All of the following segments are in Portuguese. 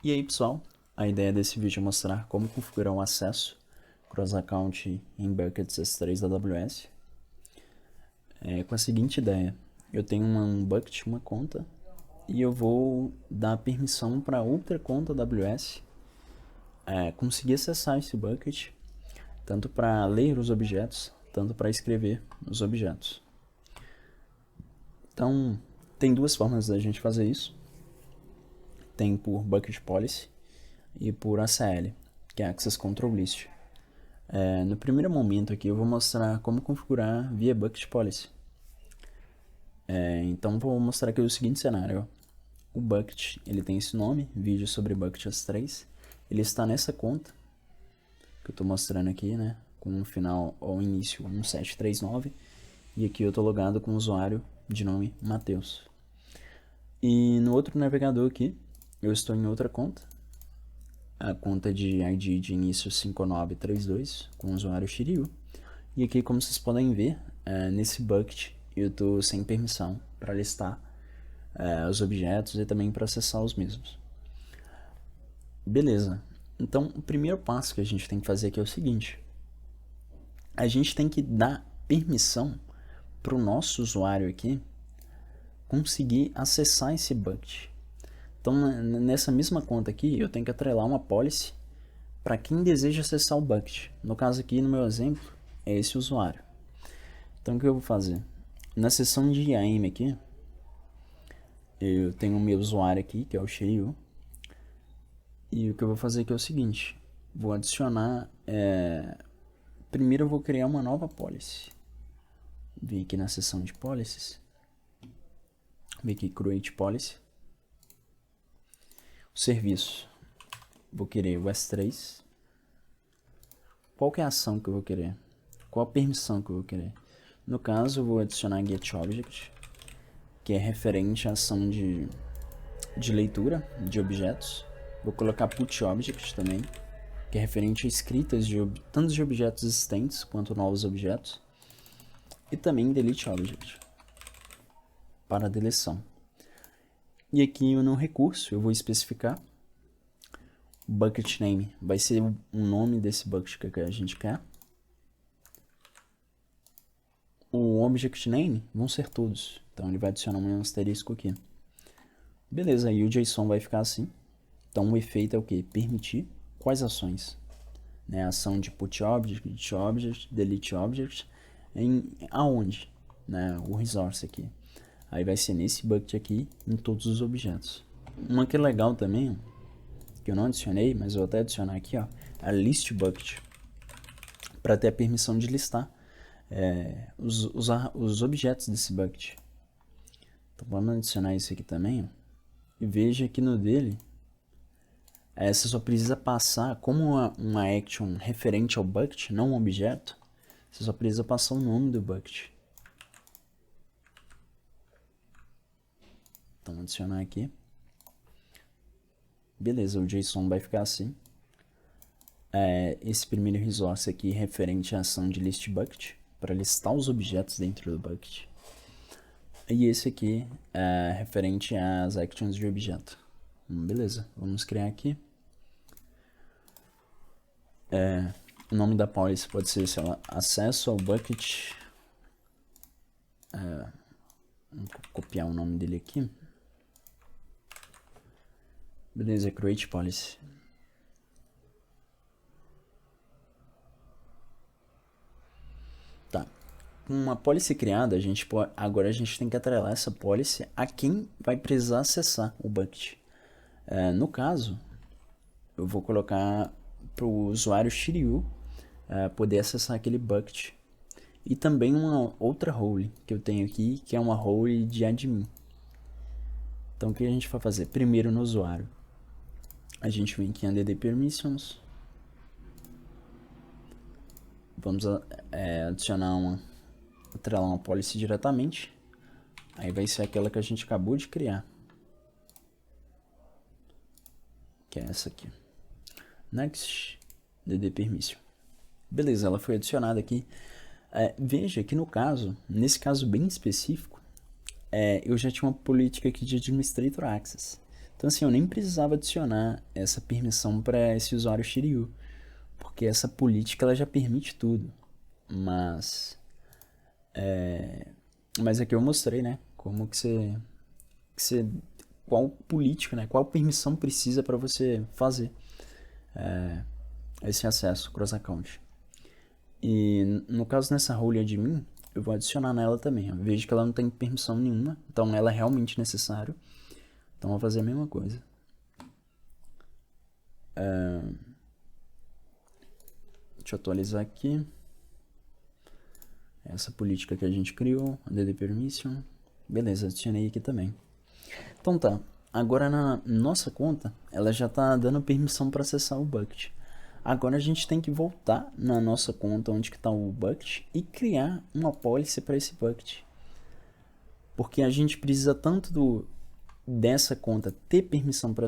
E aí pessoal, a ideia desse vídeo é mostrar como configurar o acesso cross-account em buckets S3 da AWS. Com a seguinte ideia, eu tenho um bucket, uma conta, e eu vou dar permissão para outra conta AWS conseguir acessar esse bucket, tanto para ler os objetos, tanto para escrever os objetos. Então, tem duas formas da gente fazer isso. Tem por Bucket Policy e por ACL, que é Access Control List. No primeiro momento aqui eu vou mostrar como configurar via Bucket Policy. Então vou mostrar aqui o seguinte cenário. O Bucket, ele tem esse nome, vídeo sobre Bucket S3. Ele está nessa conta, que eu estou mostrando aqui, né? Com um final ou início 1739. E aqui eu estou logado com o usuário de nome Matheus. E no outro navegador aqui, eu estou em outra conta. A conta de ID de início 5932, com o usuário Shiryu. E aqui, como vocês podem ver, nesse bucket eu estou sem permissão para listar os objetos e também para acessar os mesmos. Beleza, então o primeiro passo que a gente tem que fazer aqui é o seguinte. A gente tem que dar permissão para o nosso usuário aqui conseguir acessar esse bucket. Então, nessa mesma conta aqui, eu tenho que atrelar uma policy para quem deseja acessar o bucket. No caso aqui, no meu exemplo, é esse usuário. Então, o que eu vou fazer? Na seção de IAM aqui, eu tenho o meu usuário aqui, que é o Shiryu. E o que eu vou fazer aqui é o seguinte. Vou adicionar... Primeiro eu vou criar uma nova policy. Vem aqui na seção de policies. Vem aqui Create Policy. O serviço. Vou querer o S3. Qual que é a ação que eu vou querer? Qual a permissão que eu vou querer? No caso, eu vou adicionar GetObject, que é referente à ação de leitura de objetos. Vou colocar PutObject também, que é referente a escritas tanto de objetos existentes quanto novos objetos. E também DeleteObject, para deleção. E aqui no recurso eu vou especificar o bucket name, vai ser o nome desse bucket que a gente quer. O object name vão ser todos, então ele vai adicionar um asterisco aqui. Beleza, aí o JSON vai ficar assim. Então o efeito é o que? Permitir quais ações? A ação de PutObject, GetObject, DeleteObject, aonde? O resource aqui. Aí vai ser nesse bucket aqui, em todos os objetos. Uma que é legal também, que eu não adicionei, mas eu vou até adicionar aqui, ó, a list bucket, para ter a permissão de listar os objetos desse bucket. Então vamos adicionar isso aqui também, ó, e veja que no dele, você só precisa passar, como uma action referente ao bucket, não um objeto, você só precisa passar o nome do bucket. Então, adicionar aqui. Beleza, o JSON vai ficar assim. Esse primeiro resource aqui referente à ação de list bucket, para listar os objetos dentro do bucket. E esse aqui é referente às actions de objeto. Beleza, vamos criar aqui. O nome da policy pode ser, sei lá, acesso ao bucket. Vou copiar o nome dele aqui. Beleza, Create Policy. Tá. Com uma policy criada, agora a gente tem que atrelar essa policy a quem vai precisar acessar o bucket. No caso, eu vou colocar para o usuário Shiryu poder acessar aquele bucket. E também uma outra role que eu tenho aqui, que é uma role de admin. Então o que a gente vai fazer? Primeiro no usuário, a gente vem aqui em add permissions. Vamos adicionar atrelar uma policy diretamente. Aí vai ser aquela que a gente acabou de criar, que é essa aqui. Next, add permission. Beleza, ela foi adicionada aqui. Veja que nesse caso bem específico, eu já tinha uma política aqui de Administrator Access. Então assim, eu nem precisava adicionar essa permissão para esse usuário Shiryu, porque essa política ela já permite tudo. Mas aqui eu mostrei, né, como que você qual política, né, qual permissão precisa para você fazer esse acesso cross account. E no caso nessa role admin, eu vou adicionar nela também. Eu vejo que ela não tem permissão nenhuma, então ela é realmente necessário. Então eu vou fazer a mesma coisa. Deixa eu atualizar aqui. Essa política que a gente criou, add permission. Beleza, adicionei aqui também. Então tá, agora na nossa conta, ela já está dando permissão para acessar o bucket. Agora a gente tem que voltar na nossa conta onde está o bucket e criar uma policy para esse bucket. Porque a gente precisa tanto dessa conta ter permissão para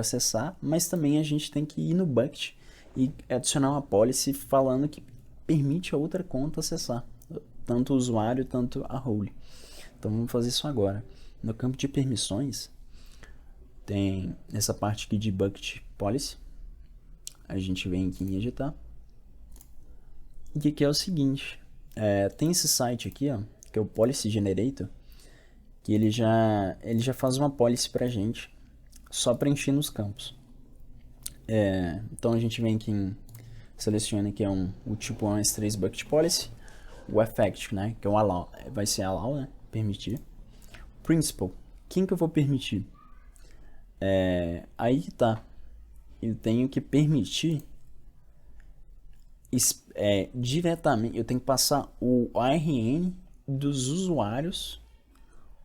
acessar, mas também a gente tem que ir no bucket e adicionar uma policy falando que permite a outra conta acessar, tanto o usuário, tanto a role. Então vamos fazer isso agora. No campo de permissões, tem essa parte aqui de bucket policy. A gente vem aqui em editar. E aqui é o seguinte, tem esse site aqui, ó, que é o Policy Generator, que ele já faz uma policy pra gente, só preenchendo os campos. Então a gente vem aqui seleciona que é o tipo 1 S3 Bucket Policy, o Effect, né, que é o allow, vai ser allow, né, permitir. Principal, quem que eu vou permitir? Aí que tá, eu tenho que permitir diretamente, eu tenho que passar o ARN dos usuários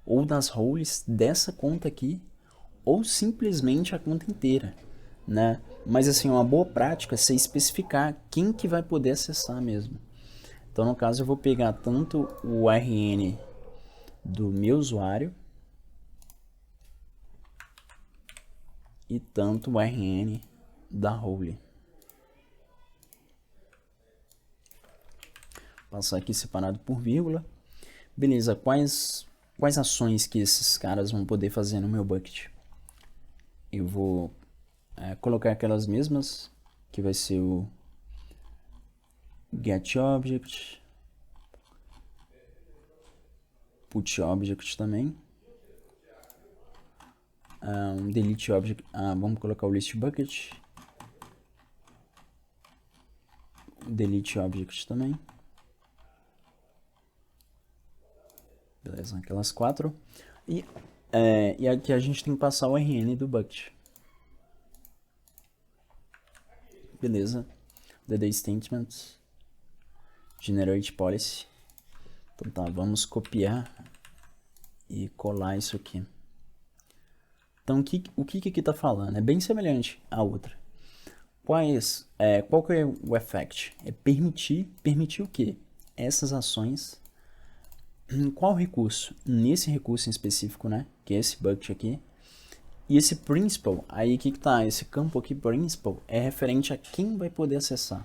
ou das roles dessa conta aqui, ou simplesmente a conta inteira, né? Mas assim, uma boa prática é você especificar quem que vai poder acessar mesmo. Então no caso eu vou pegar tanto o ARN do meu usuário e tanto o ARN da role. Passar aqui separado por vírgula. Beleza, quais ações que esses caras vão poder fazer no meu bucket? Eu vou colocar aquelas mesmas, que vai ser o getObject, putObject também, deleteObject, vamos colocar o listBucket, deleteObject também. Beleza, aquelas 4. E aqui a gente tem que passar o RN do bucket. Beleza. DD Statements. Generate Policy. Então tá, vamos copiar e colar isso aqui. Então o que aqui tá falando? É bem semelhante à outra. Qual que é o effect? É permitir o quê? Essas ações. Qual recurso? Nesse recurso em específico, né? Que é esse bucket aqui. E esse principal, aí que tá? Esse campo aqui, principal, é referente a quem vai poder acessar.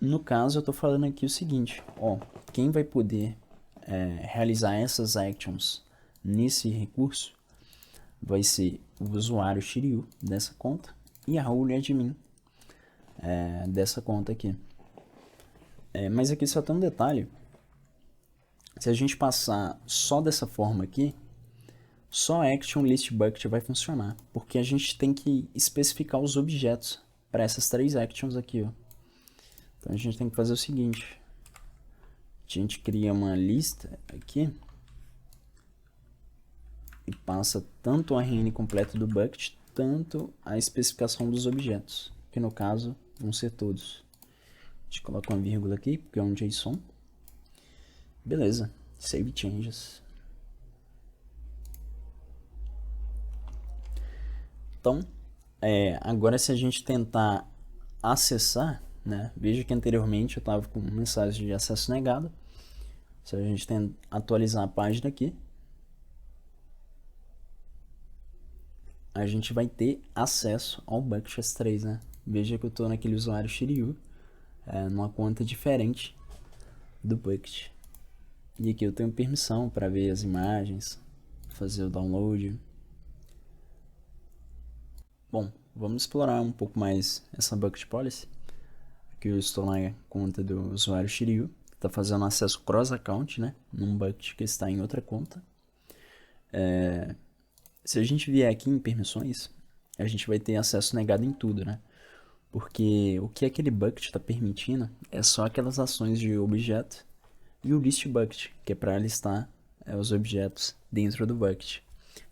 No caso, eu tô falando aqui o seguinte, ó, quem vai poder realizar essas actions nesse recurso vai ser o usuário Shiryu dessa conta e a role admin dessa conta aqui. Mas aqui só tem um detalhe. Se a gente passar só dessa forma aqui, só action list bucket vai funcionar, porque a gente tem que especificar os objetos para essas 3 actions aqui, ó. Então a gente tem que fazer o seguinte, a gente cria uma lista aqui e passa tanto o ARN completo do bucket, tanto a especificação dos objetos, que no caso vão ser todos. A gente coloca uma vírgula aqui, porque é um JSON. Beleza, save changes. Então, agora se a gente tentar acessar, né? Veja que anteriormente eu estava com mensagem de acesso negado. Se a gente tentar atualizar a página aqui, a gente vai ter acesso ao Bucket S3, né? Veja que eu estou naquele usuário Shiryu, numa conta diferente do Bucket. E aqui eu tenho permissão para ver as imagens, fazer o download. Bom, vamos explorar um pouco mais essa Bucket Policy. Aqui eu estou na conta do usuário Shiryu, está fazendo acesso cross-account, né, num bucket que está em outra conta. Se a gente vier aqui em permissões, a gente vai ter acesso negado em tudo, né? Porque o que aquele bucket está permitindo é só aquelas ações de objeto e o list bucket, que é para listar os objetos dentro do bucket.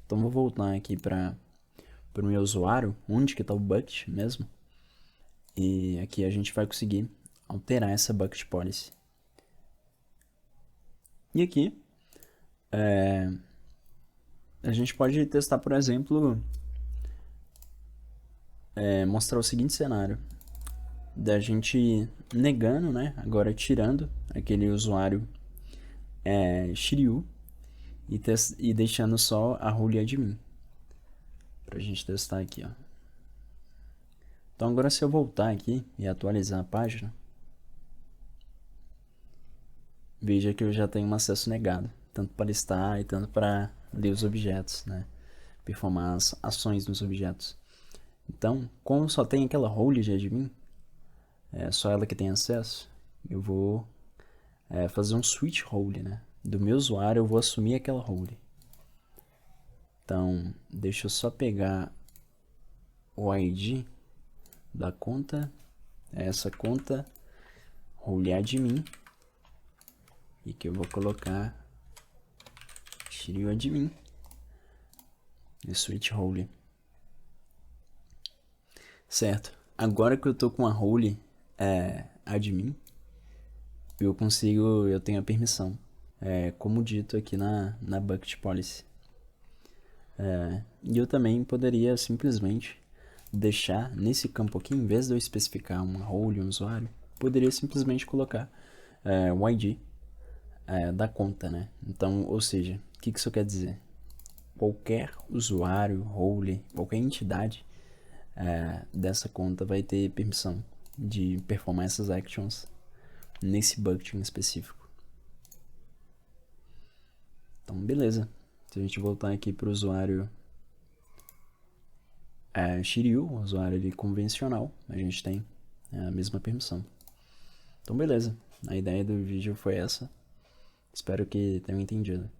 Então vou voltar aqui para o meu usuário, onde que está o bucket mesmo. E aqui a gente vai conseguir alterar essa bucket policy. E aqui a gente pode testar, por exemplo, mostrar o seguinte cenário. Da gente negando, né, agora tirando aquele usuário Shiryu e deixando só a role admin. Pra gente testar aqui, ó. Então agora se eu voltar aqui e atualizar a página, veja que eu já tenho um acesso negado, tanto para listar e tanto para ler os objetos, né? Performar as ações nos objetos. Então, como só tem aquela role de admin, só ela que tem acesso, eu vou fazer um switch role, né? Do meu usuário eu vou assumir aquela role. Então, deixa eu só pegar o ID da conta, essa conta role admin, e que eu vou colocar Shiryu admin e switch role. Certo, agora que eu tô com a role admin, eu tenho a permissão, como dito aqui na bucket policy. E eu também poderia simplesmente deixar nesse campo aqui, em vez de eu especificar uma role e um usuário, poderia simplesmente colocar o ID da conta, né? Então, ou seja, o que isso quer dizer? Qualquer usuário, role, qualquer entidade dessa conta vai ter permissão de performar essas actions nesse bucket em específico. Então, beleza. Se a gente voltar aqui para o usuário Shiryu, o usuário ali convencional, a gente tem a mesma permissão. Então, beleza. A ideia do vídeo foi essa. Espero que tenham entendido.